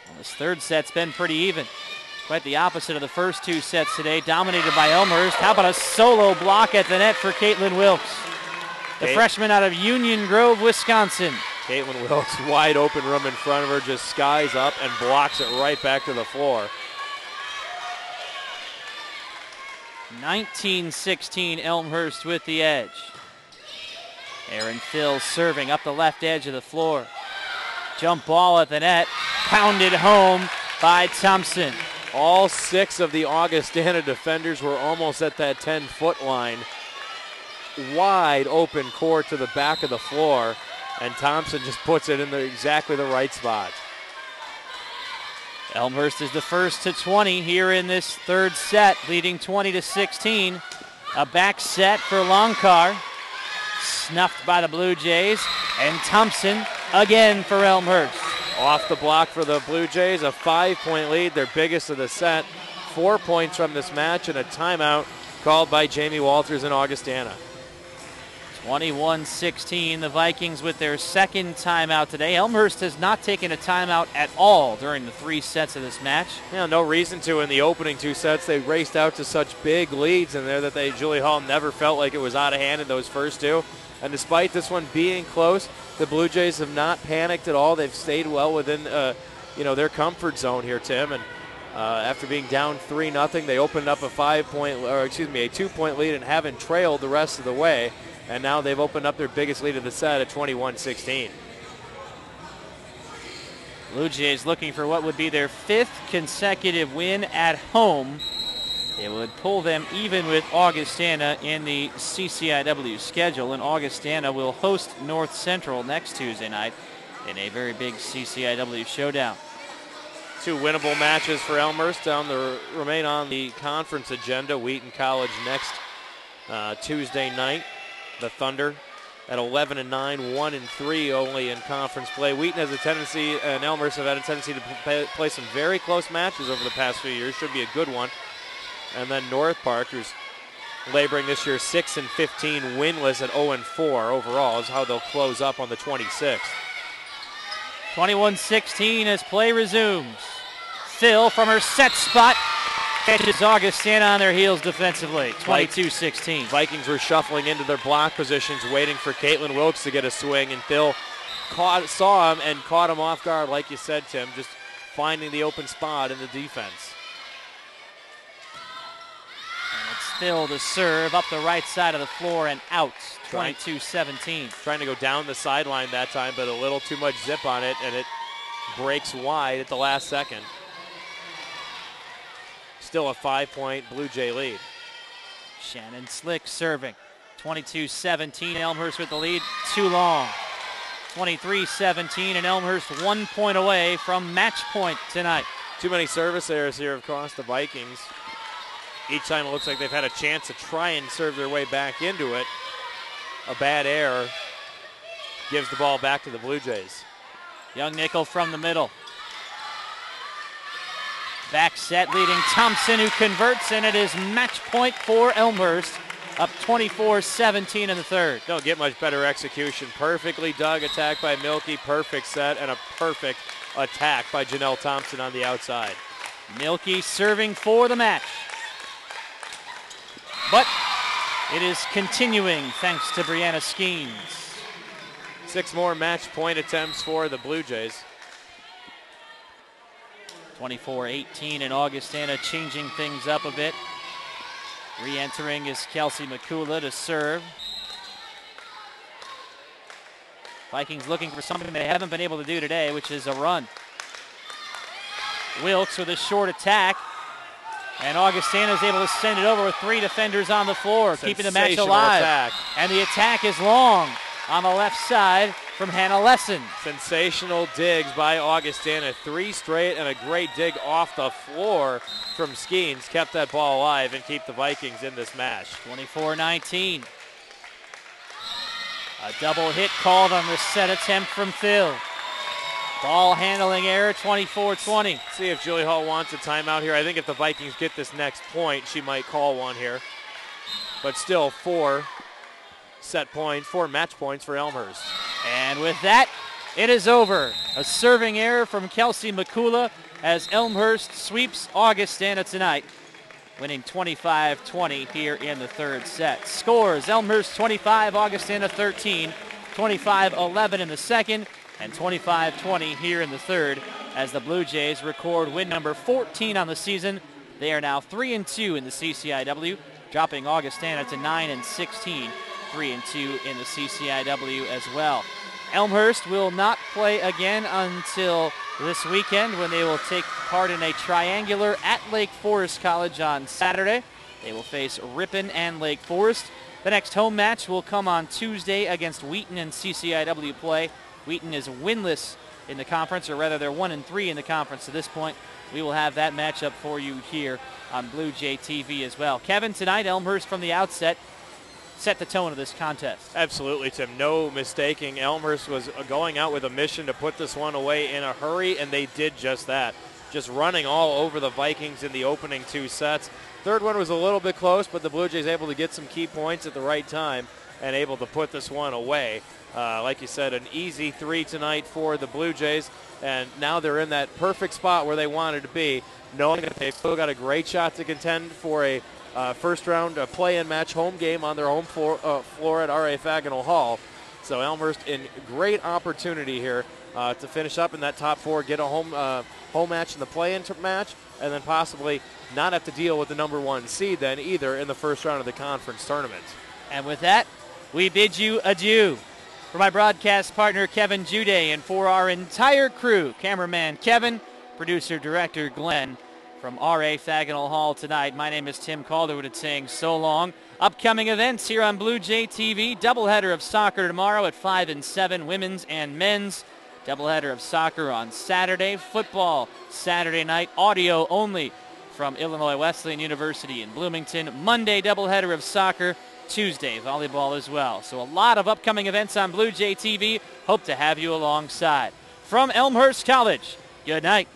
Well, this third set's been pretty even. Quite the opposite of the first 2 sets today, dominated by Elmhurst. How about a solo block at the net for Caitlyn Wilkes, the freshman out of Union Grove, Wisconsin. Caitlyn Wilkes, wide open room in front of her, just skies up and blocks it right back to the floor. 19-16, Elmhurst with the edge. Aaron Phil serving up the left edge of the floor. Jump ball at the net, pounded home by Thompson. All 6 of the Augustana defenders were almost at that 10-foot line. Wide open court to the back of the floor, and Thompson just puts it in exactly the right spot. Elmhurst is the first to 20 here in this third set, leading 20-16. A back set for Longcar, snuffed by the Blue Jays, and Thompson again for Elmhurst. Off the block for the Blue Jays, a 5-point lead, their biggest of the set. 4 points from this match and a timeout called by Jamie Walters in Augustana. 21-16, the Vikings with their second timeout today. Elmhurst has not taken a timeout at all during the 3 sets of this match. Yeah, no reason to in the opening 2 sets. They raced out to such big leads in there that Julie Hall never felt like it was out of hand in those first 2. And despite this one being close, the Blue Jays have not panicked at all. They've stayed well within their comfort zone here, Tim. And after being down 3-0, they opened up a 2-point lead and haven't trailed the rest of the way. And now they've opened up their biggest lead of the set at 21-16. Blue Jays looking for what would be their 5th consecutive win at home. It would pull them even with Augustana in the CCIW schedule. And Augustana will host North Central next Tuesday night in a very big CCIW showdown. 2 winnable matches for Elmhurst remain on the conference agenda. Wheaton College next Tuesday night. The Thunder at 11-9, 1-3 only in conference play. Wheaton has a tendency, and Elmhurst have had a tendency to play some very close matches over the past few years. Should be a good one. And then North Park, who's laboring this year 6-15, winless at 0-4 overall, is how they'll close up on the 26th. 21-16 as play resumes. Phil from her set spot catches Augustana on their heels defensively, 22-16. Vikings were shuffling into their block positions, waiting for Caitlyn Wilkes to get a swing, and Phil saw him and caught him off guard, like you said, Tim, just finding the open spot in the defense. And it's Phil to serve up the right side of the floor and out, 22-17. Trying to go down the sideline that time, but a little too much zip on it, and it breaks wide at the last second. Still a 5-point Blue Jay lead. Shannon Slick serving. 22-17, Elmhurst with the lead. Too long. 23-17, and Elmhurst 1 point away from match point tonight. Too many service errors here across the Vikings. Each time it looks like they've had a chance to try and serve their way back into it. A bad error gives the ball back to the Blue Jays. Young Nickel from the middle. Back set leading Thompson, who converts, and it is match point for Elmhurst. Up 24-17 in the third. Don't get much better execution. Perfectly dug attack by Milkey, perfect set, and a perfect attack by Janelle Thompson on the outside. Milkey serving for the match. But it is continuing thanks to Brianna Skeens. 6 more match point attempts for the Blue Jays. 24-18, and Augustana changing things up a bit. Re-entering is Kelsey McCullough to serve. Vikings looking for something they haven't been able to do today, which is a run. Wilkes with a short attack, and Augustana is able to send it over with 3 defenders on the floor, keeping the match alive. Attack. And the attack is long on the left side from Hannah Lesson. Sensational digs by Augustana. 3 straight and a great dig off the floor from Skeens. Kept that ball alive and keep the Vikings in this match. 24-19. A double hit called on the set attempt from Phil. Ball handling error, 24-20. See if Julie Hall wants a timeout here. I think if the Vikings get this next point, she might call one here. But still 4 match points for Elmhurst. And with that, it is over. A serving error from Kelsey McCullough as Elmhurst sweeps Augustana tonight, winning 25-20 here in the third set. Scores: Elmhurst 25, Augustana 13, 25-11 in the second, and 25-20 here in the third as the Blue Jays record win number 14 on the season. They are now 3-2 in the CCIW, dropping Augustana to 9-16. 3-2 in the CCIW as well. Elmhurst will not play again until this weekend when they will take part in a triangular at Lake Forest College on Saturday. They will face Ripon and Lake Forest. The next home match will come on Tuesday against Wheaton in CCIW play. Wheaton is winless in the conference, or rather they're 1-3 in the conference to this point. We will have that matchup for you here on Blue Jay TV as well. Kevin, tonight Elmhurst from the outset set the tone of this contest. Absolutely, Tim. No mistaking. Elmhurst was going out with a mission to put this one away in a hurry, and they did just that. Just running all over the Vikings in the opening 2 sets. Third one was a little bit close, but the Blue Jays able to get some key points at the right time and able to put this one away. Like you said, an easy 3 tonight for the Blue Jays, and now they're in that perfect spot where they wanted to be, knowing that they've still got a great shot to contend for a first round play-in match home game on their home floor at R.A. Faginal Hall. So Elmhurst in great opportunity here to finish up in that top 4, get a home match in the play-in match, and then possibly not have to deal with the number 1 seed then either in the first round of the conference tournament. And with that, we bid you adieu. For my broadcast partner Kevin Jude and for our entire crew, cameraman Kevin, producer-director Glenn, from R.A. Faginal Hall tonight, my name is Tim Calderwood. It's saying so long. Upcoming events here on Blue Jay TV. Doubleheader of soccer tomorrow at 5 and 7, women's and men's. Doubleheader of soccer on Saturday. Football Saturday night, audio only from Illinois Wesleyan University in Bloomington. Monday, doubleheader of soccer. Tuesday, volleyball as well. So a lot of upcoming events on Blue Jay TV. Hope to have you alongside. From Elmhurst College, good night.